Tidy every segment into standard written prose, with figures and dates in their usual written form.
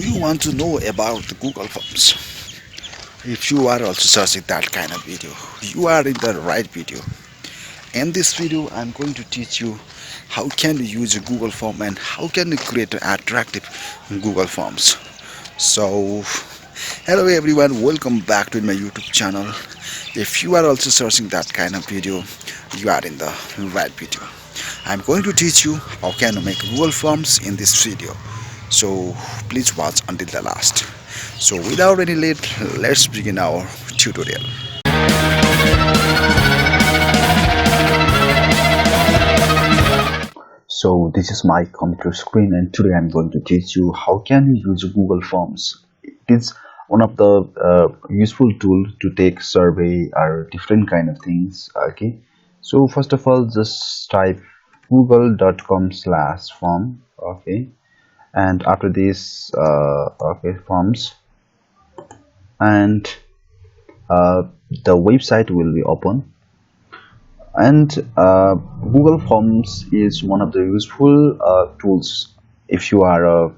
you want to know about the Google Forms? If you are also searching that kind of video, you are in the right video. In this video, I'm going to teach you how can you use a Google Form and how can you create an attractive Google Forms. So, hello everyone, welcome back to my YouTube channel. If you are also searching that kind of video, you are in the right video. I'm going to teach you how can you make Google Forms in this video. So please watch until the last. So without any late, let's begin our tutorial. So this is my computer screen, and today I'm going to teach you how can you use Google Forms. It is one of the useful tool to take survey or different kind of things. Okay, so first of all, just type google.com/form. Okay, and after this forms, and the website will be open. And Google Forms is one of the useful tools if you are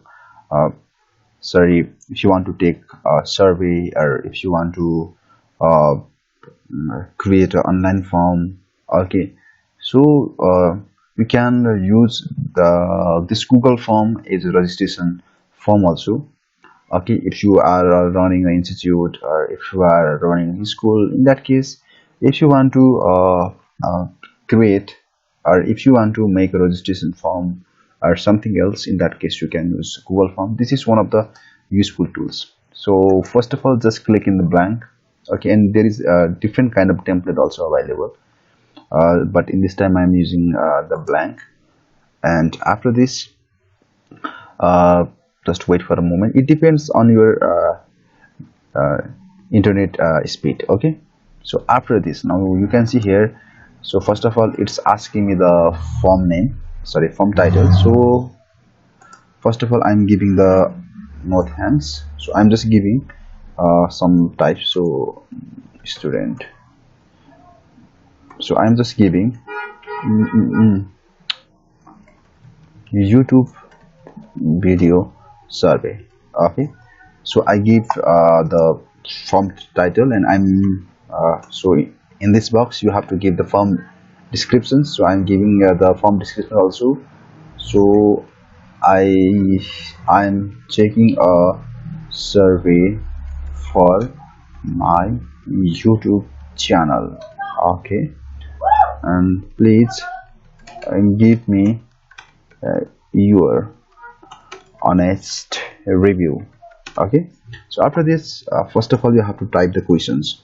if you want to take a survey, or if you want to uh, create an online form. Okay, so you can use this Google form as a registration form also. Okay, if you are running an institute, or if you are running a school, in that case, if you want to create, or if you want to make a registration form or something else, in that case you can use Google form. This is one of the useful tools. So first of all, just click in the blank. Okay, and there is a different kind of template also available, but in this time I'm using the blank. And after this, just wait for a moment. It depends on your internet speed. Okay, so after this, now you can see here. So first of all, it's asking me the form name, sorry, form title. So first of all, I'm giving the North hands. So I'm just giving some type. So student. So I'm just giving YouTube video survey. Okay, so I give the form title, and I'm so in this box you have to give the form description. So I'm giving the form description also. So I'm checking a survey for my YouTube channel. Okay, and please give me your honest review. Okay, so after this, first of all, you have to type the questions.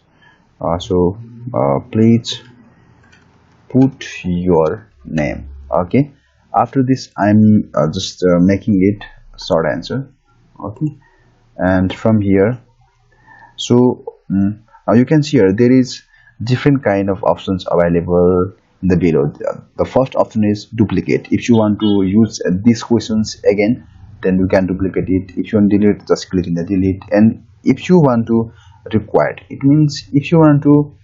Please put your name. Okay, after this, I'm just making it short answer. Okay, and from here, so now you can see here there is different kind of options available in the below. The first option is duplicate. If you want to use these questions again, then you can duplicate it. If you want to delete, just click in the delete. And if you want to required, it means if you want to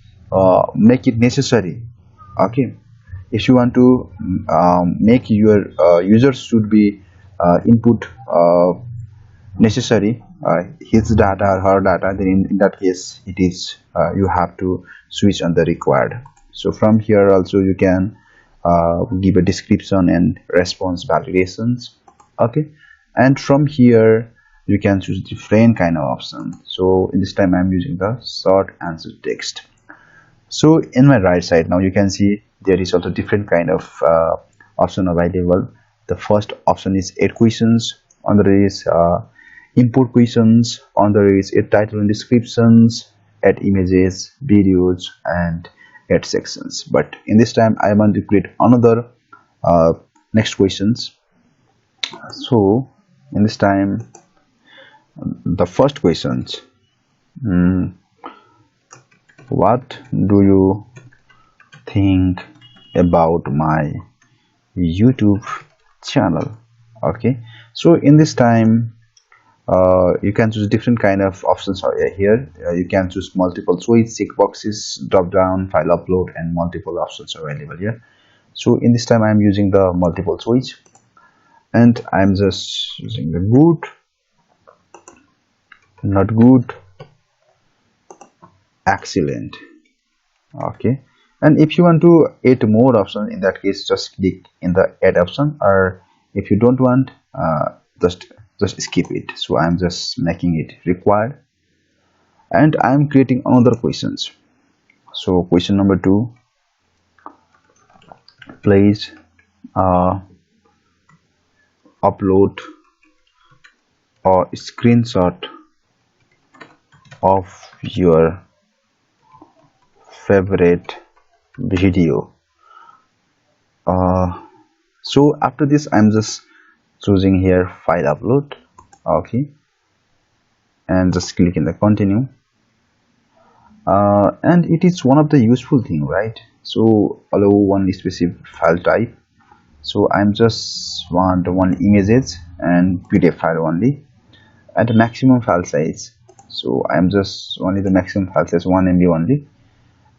make it necessary. Okay, if you want to make your users should be input necessary his data or her data, then in that case it is you have to switch on the required. So from here also you can give a description and response validations. Okay, and from here you can choose different kind of option. So in this time I'm using the short answer text. So in my right side, now you can see there is also different kind of option available. The first option is add questions, on there is import questions, on there is add title and descriptions, add images, videos, and add sections. But in this time I want to create another next questions. So in this time, the first questions, what do you think about my YouTube channel? Okay, so in this time you can choose different kind of options here. You can choose multiple choice, check boxes, drop down, file upload, and multiple options are available here. So in this time I'm using the multiple choice, and I'm just using the good. not good, excellent. Okay, and if you want to add more options, in that case just click in the add option, or if you don't want, just skip it. So I'm just making it required, and I'm creating another questions. So question number 2, please uh, upload a screenshot of your favorite video. uh, so after this I'm just choosing here file upload. Okay, and just click in the continue. And it is one of the useful thing, right? So allow one specific file type. So I'm just want one images and PDF file only, at the maximum file size. So I'm just only the maximum file size 1 MB only,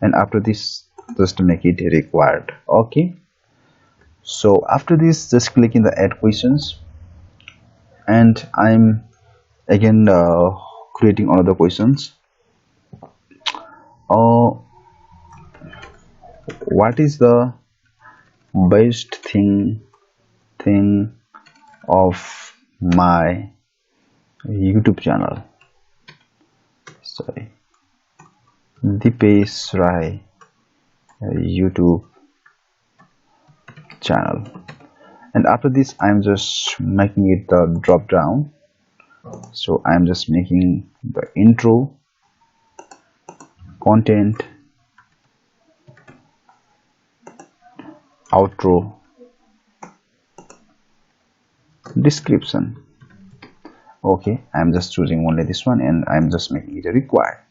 and after this just make it required. Okay, so after this just click in the add questions, and I'm again creating another questions. uh, what is the best thing of my YouTube channel? Sorry, Dipesh Rai YouTube channel. And after this I'm just making it the drop down. So I'm just making the intro, content, outro, description. Okay, I'm just choosing only this one, and I'm just making it a required.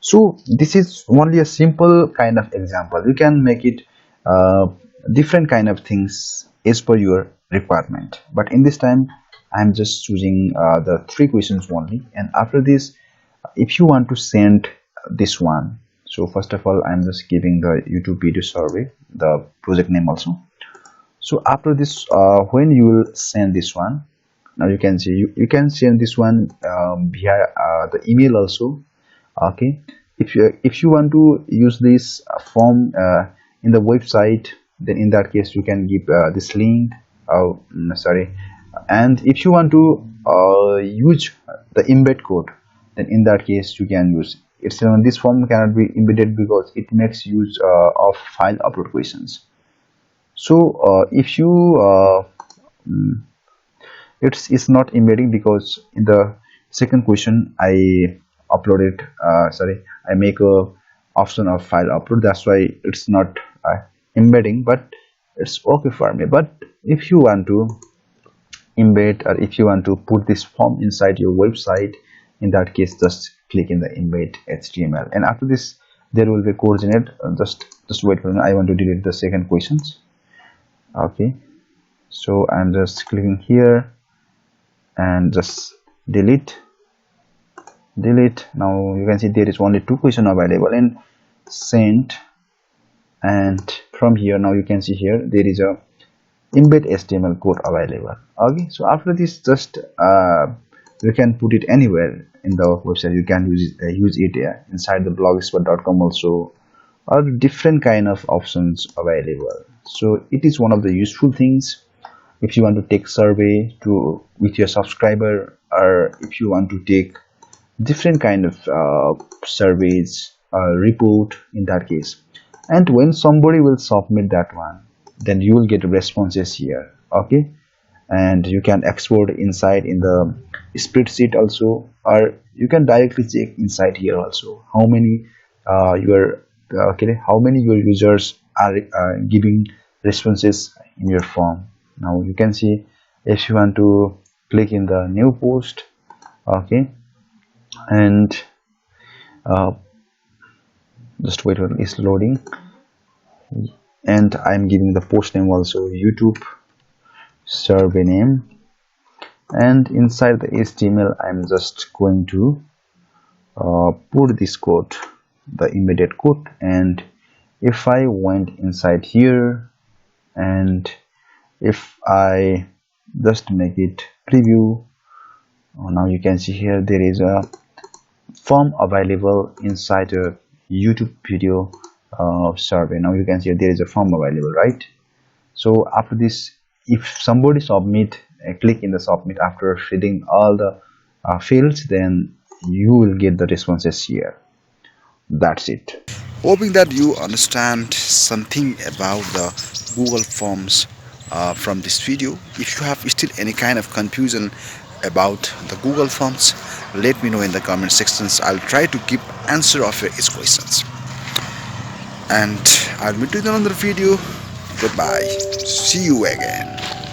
So this is only a simple kind of example. You can make it uh, different kind of things as per your requirement, but in this time I'm just choosing the 3 questions only. And after this, if you want to send this one, so first of all I'm just giving the YouTube video survey the project name also. So after this, when you will send this one, now you can see you can send this one via the email also. Okay, if you want to use this form in the website, then in that case you can give this link. Sorry, and if you want to use the embed code, then in that case you can use it's this form cannot be embedded because it makes use of file upload questions. So if you it's not embedding because in the second question I uploaded sorry, I make a option of file upload, that's why it's not embedding, but it's okay for me. But if you want to embed, or if you want to put this form inside your website, in that case just click in the embed HTML, and after this there will be coordinate. Just wait for me, I want to delete the second questions. Okay, so I'm just clicking here and just delete. Now you can see there is only 2 questions available, and send. And from here now you can see here there is a embed HTML code available. Okay, so after this just you can put it anywhere in the website. You can use it inside the blogspot.com also, or different kind of options available. So it is one of the useful things if you want to take survey to with your subscriber, or if you want to take different kind of surveys report in that case. And when somebody will submit that one, then you will get responses here. Okay, and you can export inside in the spreadsheet also, or you can directly check inside here also how many your okay, how many your users are giving responses in your form. Now you can see if you want to click in the new post. Okay, and uh, just wait when it's loading, and I'm giving the post name also YouTube survey name, and inside the HTML I'm just going to put this code, the immediate code. And if I went inside here, and if I just make it preview, Now you can see here there is a form available inside a YouTube video survey. Now you can see there is a form available, right? So after this, if somebody submit, click in the submit after filling all the fields, then you will get the responses here. That's it. Hoping that you understand something about the Google Forms from this video. If you have still any kind of confusion about the Google Forms, let me know in the comment sections. I'll try to give answer of your each questions. And I'll meet you in another video. Goodbye. See you again.